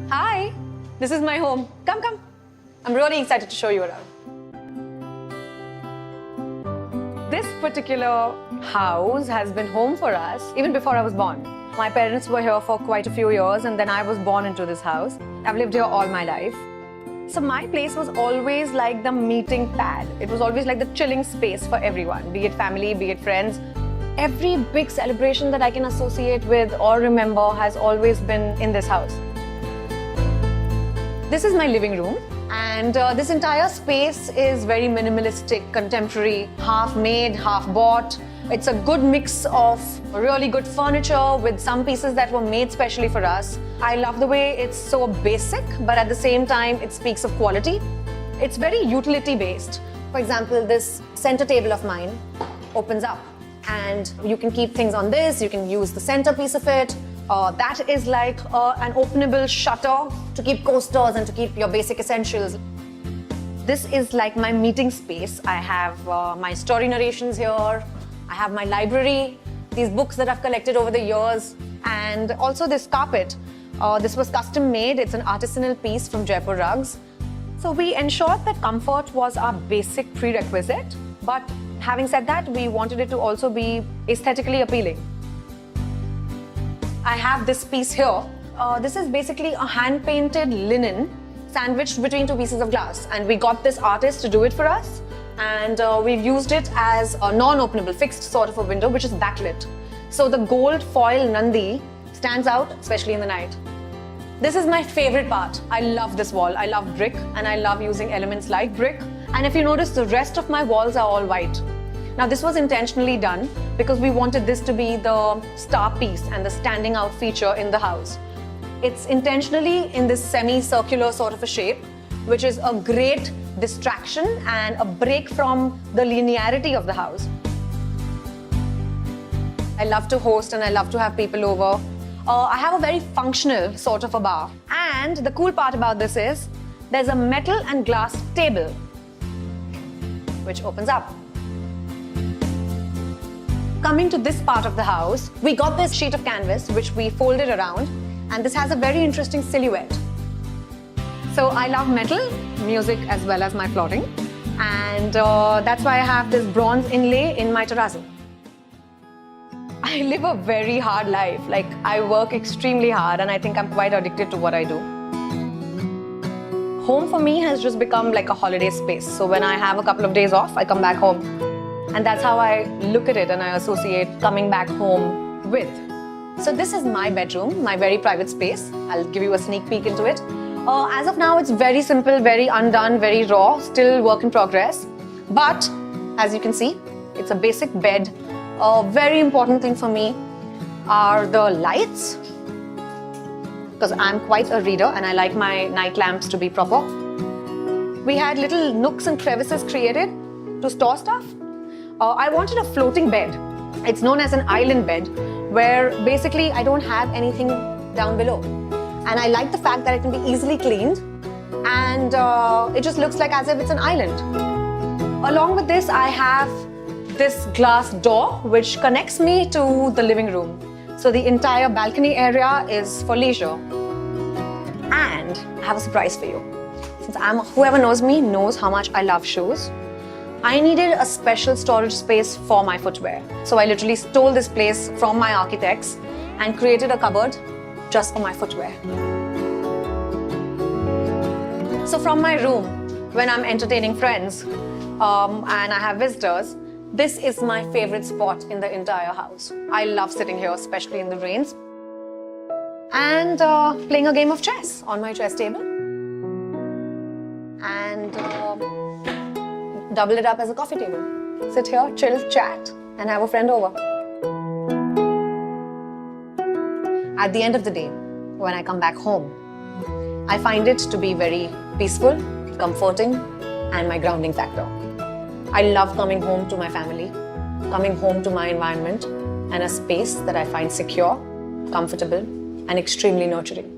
Hi, this is my home. Come, come. I'm really excited to show you around. This particular house has been home for us even before I was born. My parents were here for quite a few years and then I was born into this house. I've lived here all my life. So my place was always like the meeting pad. It was always like the chilling space for everyone, be it family, be it friends. Every big celebration that I can associate with or remember has always been in this house. This is my living room, and this entire space is very minimalistic, contemporary, half made, half bought. It's a good mix of really good furniture with some pieces that were made specially for us. I love the way it's so basic, but at the same time, it speaks of quality. It's very utility based. For example, this center table of mine opens up and you can keep things on this, you can use the centerpiece of it. That is like an openable shutter to keep coasters and to keep your basic essentials. This is like my meeting space. I have my story narrations here. I have my library, these books that I've collected over the years, and also this carpet. This was custom made. It's an artisanal piece from Jaipur rugs. So we ensured that comfort was our basic prerequisite, but having said that, we wanted it to also be aesthetically appealing. I have this piece here. This is basically a hand-painted linen sandwiched between two pieces of glass, and we got this artist to do it for us, and we've used it as a non-openable fixed sort of a window which is backlit. So the gold foil Nandi stands out, especially in the night. This is my favorite part. I love this wall. I love brick and I love using elements like brick. And if you notice, the rest of my walls are all white. Now this was intentionally done because we wanted this to be the star piece and the standing out feature in the house. It's intentionally in this semi-circular sort of a shape, which is a great distraction and a break from the linearity of the house. I love to host and I love to have people over. I have a very functional sort of a bar. And the cool part about this is there's a metal and glass table which opens up. Coming to this part of the house, we got this sheet of canvas which we folded around, and this has a very interesting silhouette. So I love metal, music as well as my flooring, and that's why I have this bronze inlay in my terrazzo. I live a very hard life. Like, I work extremely hard and I think I'm quite addicted to what I do. Home for me has just become like a holiday space. So when I have a couple of days off, I come back home. And that's how I look at it and I associate coming back home with. So this is my bedroom, my very private space. I'll give you a sneak peek into it. As of now, it's very simple, very undone, very raw, still work in progress. But as you can see, it's a basic bed. A very important thing for me are the lights, because I'm quite a reader and I like my night lamps to be proper. We had little nooks and crevices created to store stuff. I wanted a floating bed. It's known as an island bed, where basically I don't have anything down below. And I like the fact that it can be easily cleaned and it just looks like as if it's an island. Along with this, I have this glass door which connects me to the living room. So the entire balcony area is for leisure. And I have a surprise for you. Since whoever knows me knows how much I love shoes, I needed a special storage space for my footwear. So I literally stole this place from my architects and created a cupboard just for my footwear. So from my room, when I'm entertaining friends and I have visitors, this is my favorite spot in the entire house. I love sitting here, especially in the rains, and playing a game of chess on my chess table. And double it up as a coffee table. Sit here, chill, chat, and have a friend over. At the end of the day, when I come back home, I find it to be very peaceful, comforting, and my grounding factor. I love coming home to my family, coming home to my environment, and a space that I find secure, comfortable, and extremely nurturing.